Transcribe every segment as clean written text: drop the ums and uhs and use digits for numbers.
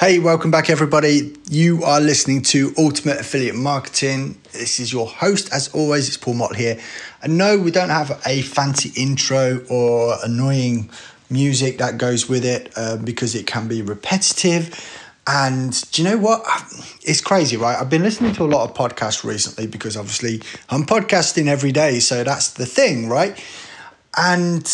Hey, welcome back everybody. You are listening to Ultimate Affiliate Marketing. This is your host, as always, it's Paul Mott here. And no, we don't have a fancy intro or annoying music that goes with it because it can be repetitive. And do you know what? It's crazy, right? I've been listening to a lot of podcasts recently because obviously I'm podcasting every day. So that's the thing, right? And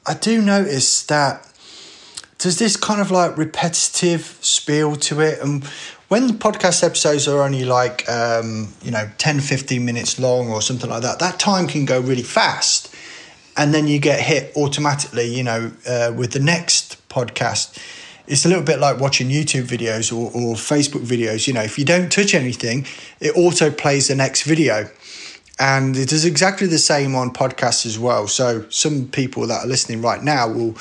I do notice that there's this kind of like repetitive spiel to it. And when the podcast episodes are only like, 10, 15 minutes long or something like that, that time can go really fast. And then you get hit automatically, with the next podcast. It's a little bit like watching YouTube videos or Facebook videos. If you don't touch anything, it auto plays the next video. And it is exactly the same on podcasts as well. So some people that are listening right now will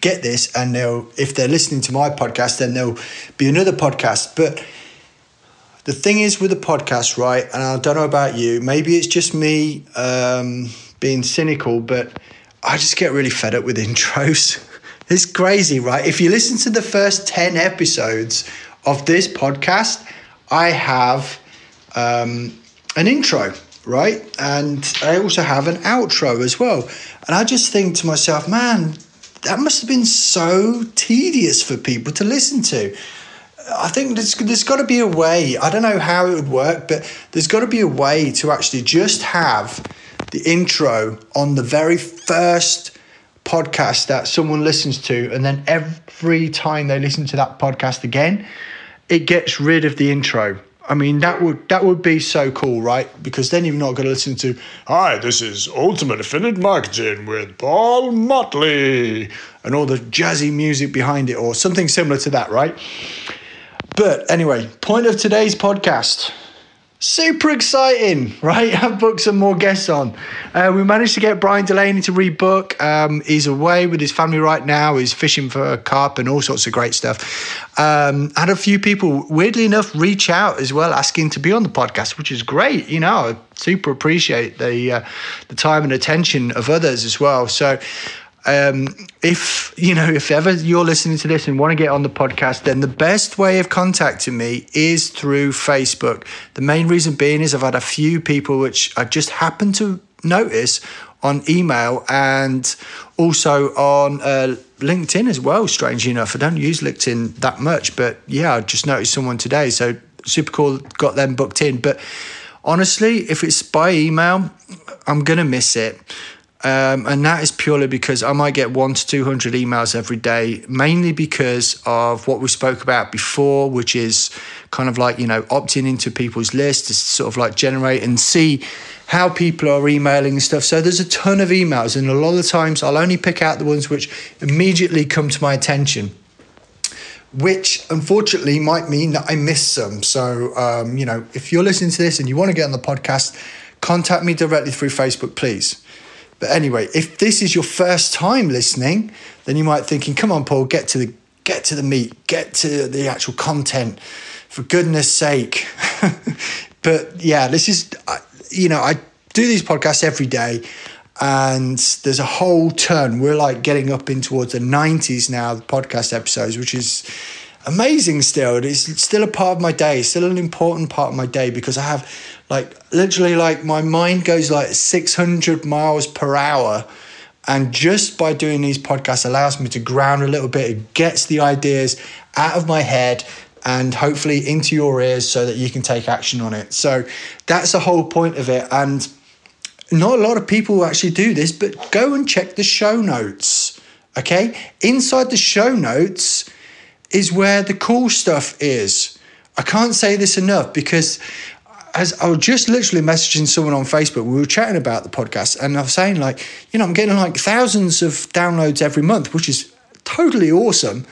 get this, and if they're listening to my podcast, then there'll be another podcast. But the thing is with the podcast, right, and I don't know about you, maybe it's just me being cynical, but I just get really fed up with intros. It's crazy, right? If you listen to the first 10 episodes of this podcast, I have an intro, right? And I also have an outro as well. And I just think to myself, man, that must have been so tedious for people to listen to. I think there's got to be a way. I don't know how it would work, but there's got to be a way to actually just have the intro on the very first podcast that someone listens to, and then every time they listen to that podcast again, it gets rid of the intro. I mean, that would be so cool, right? Because then you're not going to listen to, "Hi, this is Ultimate Affiliate Marketing with Paul Motley," and all the jazzy music behind it, or something similar to that, right? But anyway, point of today's podcast. Super exciting, right? I've booked some more guests on. We managed to get Brian Delaney to rebook. He's away with his family right now. He's fishing for carp and all sorts of great stuff. Had a few people, weirdly enough, reach out as well, asking to be on the podcast, which is great. I super appreciate the time and attention of others as well. So if ever you're listening to this and want to get on the podcast, then the best way of contacting me is through Facebook. The main reason being is I've had a few people which I just happened to notice on email and also on LinkedIn as well, strangely enough. I don't use LinkedIn that much, but yeah, I just noticed someone today. So super cool, got them booked in. But honestly, if it's by email, I'm going to miss it. And that is purely because I might get 100 to 200 emails every day, mainly because of what we spoke about before, which is kind of like, opting into people's lists to sort of like generate and see how people are emailing and stuff. So there's a ton of emails, and a lot of the times I'll only pick out the ones which immediately come to my attention, which unfortunately might mean that I miss some. So, if you're listening to this and you want to get on the podcast, contact me directly through Facebook, please. But anyway, if this is your first time listening, then you might thinking, come on, Paul, get to the meat, get to the actual content, for goodness sake. But yeah, this is, I do these podcasts every day, and there's a whole ton. We're like getting up in towards the 90s now, the podcast episodes, which is amazing still. It's still a part of my day, still an important part of my day, because I have literally my mind goes like 600 miles per hour. And just by doing these podcasts allows me to ground a little bit. It gets the ideas out of my head and hopefully into your ears so that you can take action on it. So that's the whole point of it. And not a lot of people actually do this, but go and check the show notes. Okay? Inside the show notes is where the cool stuff is. I can't say this enough, because as I was just literally messaging someone on Facebook, we were chatting about the podcast, and I was saying I'm getting thousands of downloads every month, which is totally awesome.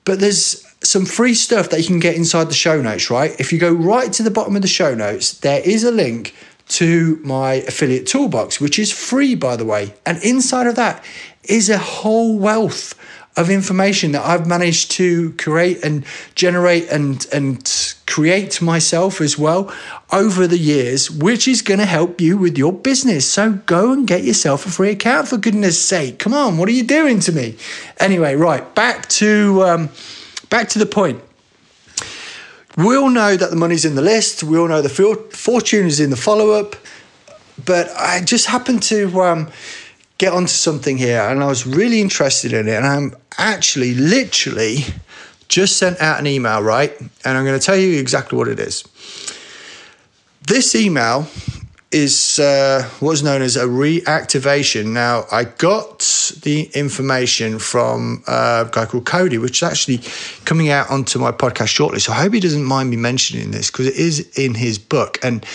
But there's some free stuff that you can get inside the show notes, right? If you go right to the bottom of the show notes, there is a link to my affiliate toolbox, which is free, by the way. And inside of that is a whole wealth of information that I've managed to create and generate and create myself as well over the years, which is going to help you with your business. So go and get yourself a free account, for goodness sake. Come on, what are you doing to me? Anyway, right, back to the point. We all know that the money's in the list. We all know the fortune is in the follow-up. But I just happened to get onto something here, and I was really interested in it. And I'm actually literally just sent out an email, right? And I'm going to tell you exactly what it is. This email is what's known as a reactivation. Now, I got the information from a guy called Cody, which is actually coming out onto my podcast shortly. So I hope he doesn't mind me mentioning this, because it is in his book. And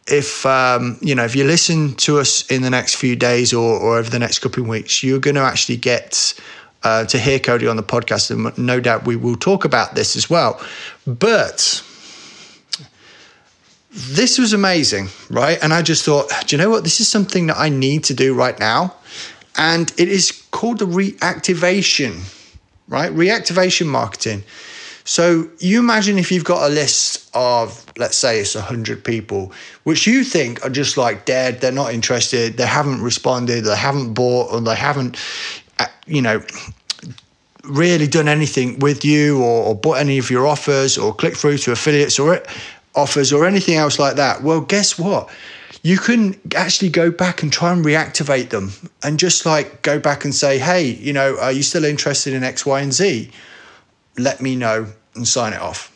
if if you listen to us in the next few days or over the next couple of weeks, you're going to actually get to hear Cody on the podcast, and no doubt we will talk about this as well. But this was amazing, right? And I just thought, do you know what? This is something that I need to do right now. And it is called the reactivation, right? Reactivation marketing. So you imagine if you've got a list of, let's say it's 100 people, which you think are just like dead, they're not interested, they haven't responded, they haven't bought, or they haven't, really done anything with you or bought any of your offers or clicked through to affiliates or offers or anything else like that. Well, guess what? You can actually go back and try and reactivate them and just like go back and say, hey, are you still interested in X, Y, and Z? Let me know and sign it off.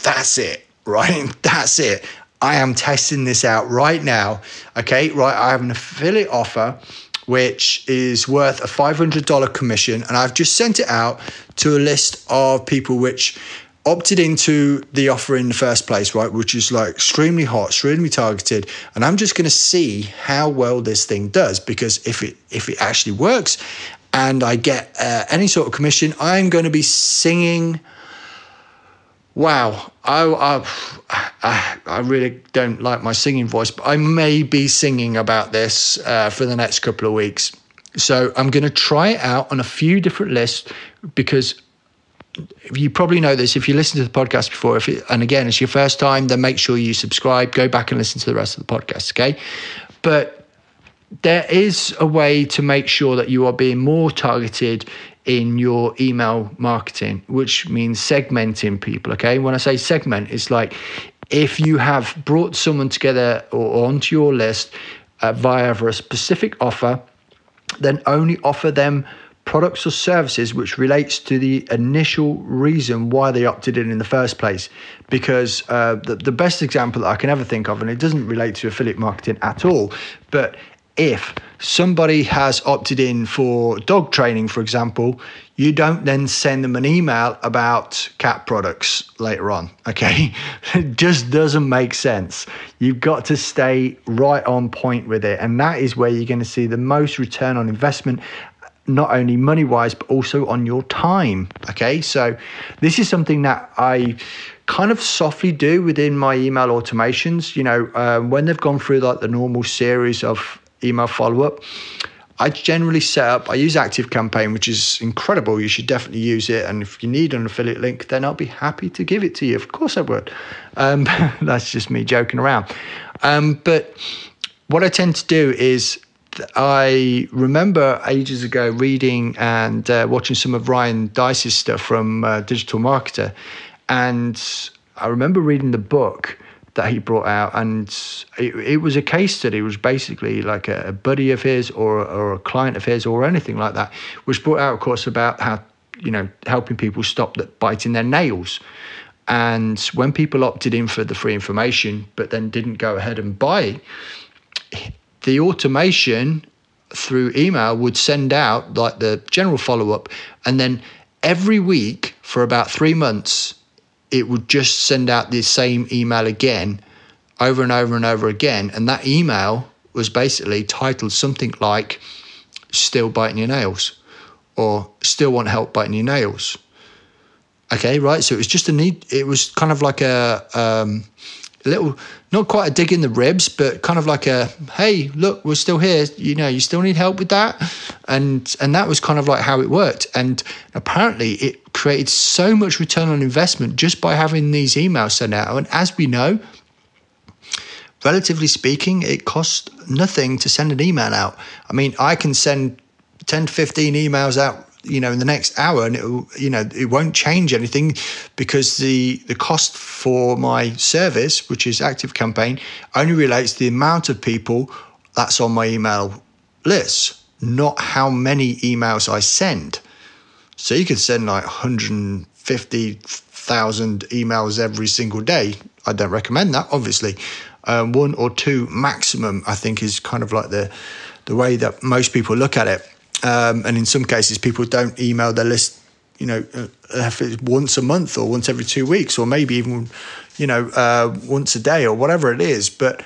That's it, right? That's it. I am testing this out right now. Okay, right. I have an affiliate offer which is worth a $500 commission, and I've just sent it out to a list of people which opted into the offer in the first place, right? Which is like extremely hot, extremely targeted. And I'm just going to see how well this thing does, because if it actually works and I get any sort of commission, I'm going to be singing. Wow, I really don't like my singing voice, but I may be singing about this for the next couple of weeks. So I'm going to try it out on a few different lists, because you probably know this if you listen to the podcast before. And again, it's your first time, then make sure you subscribe, go back and listen to the rest of the podcast, okay? But there is a way to make sure that you are being more targeted in your email marketing, which means segmenting people, okay? When I say segment, it's like if you have brought someone together or onto your list via a specific offer, then only offer them products or services which relates to the initial reason why they opted in the first place. Because the best example that I can ever think of, and it doesn't relate to affiliate marketing at all, but if somebody has opted in for dog training, for example, you don't then send them an email about cat products later on, okay? It just doesn't make sense. You've got to stay right on point with it. And that is where you're going to see the most return on investment, not only money-wise, but also on your time, okay? So this is something that I kind of softly do within my email automations. When they've gone through like the normal series of email follow-up, I generally I use ActiveCampaign, which is incredible. You should definitely use it. And if you need an affiliate link, then I'll be happy to give it to you. Of course I would. That's just me joking around. But what I tend to do is I remember ages ago reading and watching some of Ryan Dice's stuff from Digital Marketer. And I remember reading the book that he brought out, and it was a case study. It was basically like a buddy of his or a client of his or anything like that, which brought out a course about how, helping people stop biting their nails. And when people opted in for the free information, but then didn't go ahead and buy, the automation through email would send out like the general follow-up, and then every week for about 3 months, it would just send out the same email again, over and over and over again. And that email was basically titled something like, still biting your nails, or still want help biting your nails. Okay, right? So it was just it was kind of like a little, not quite a dig in the ribs, but kind of like a, hey, look, we're still here. You still need help with that. And that was kind of like how it worked. And apparently it created so much return on investment just by having these emails sent out. And as we know, relatively speaking, it costs nothing to send an email out. I mean, I can send 10 to 15 emails out in the next hour, and it won't change anything, because the cost for my service, which is ActiveCampaign, only relates to the amount of people that's on my email list, not how many emails I send. So you could send like 150,000 emails every single day. I don't recommend that, obviously. 1 or 2 maximum, I think, is kind of like the way that most people look at it. And in some cases, people don't email their list, if it's once a month or once every 2 weeks, or maybe even, once a day or whatever it is. But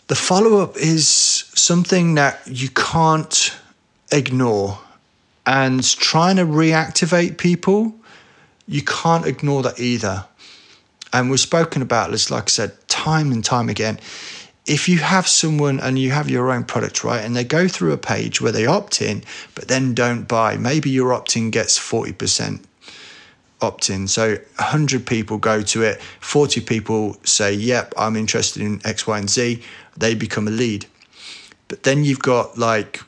the follow-up is something that you can't ignore. And trying to reactivate people, you can't ignore that either. And we've spoken about this, like I said, time and time again. If you have someone and you have your own product, right, and they go through a page where they opt in, but then don't buy, maybe your opt-in gets 40% opt-in. So 100 people go to it, 40 people say, yep, I'm interested in X, Y, and Z. They become a lead. But then you've got like,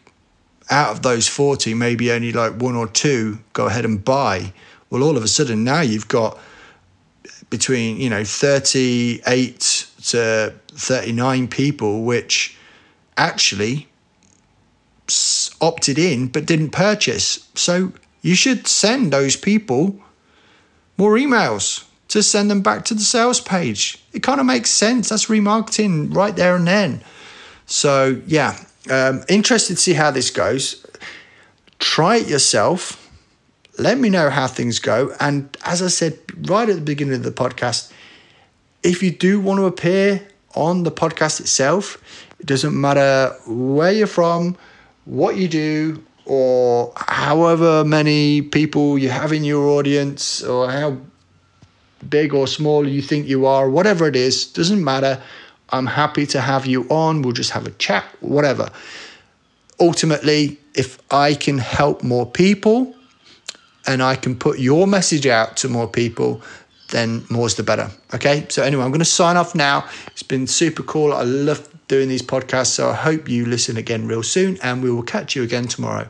out of those 40, maybe only like 1 or 2 go ahead and buy. Well, all of a sudden now you've got between 38 to 39 people which actually opted in but didn't purchase. So you should send those people more emails to send them back to the sales page. It kind of makes sense. That's remarketing right there and then. So yeah, interested to see how this goes. Try it yourself. Let me know how things go. And as I said right at the beginning of the podcast, if you do want to appear on the podcast itself, it doesn't matter where you're from, what you do, or however many people you have in your audience, or how big or small you think you are, whatever it is, doesn't matter. I'm happy to have you on. We'll just have a chat, whatever. Ultimately, if I can help more people and I can put your message out to more people, then more's the better. Okay, so anyway, I'm going to sign off now. It's been super cool. I love doing these podcasts, so I hope you listen again real soon, and we will catch you again tomorrow.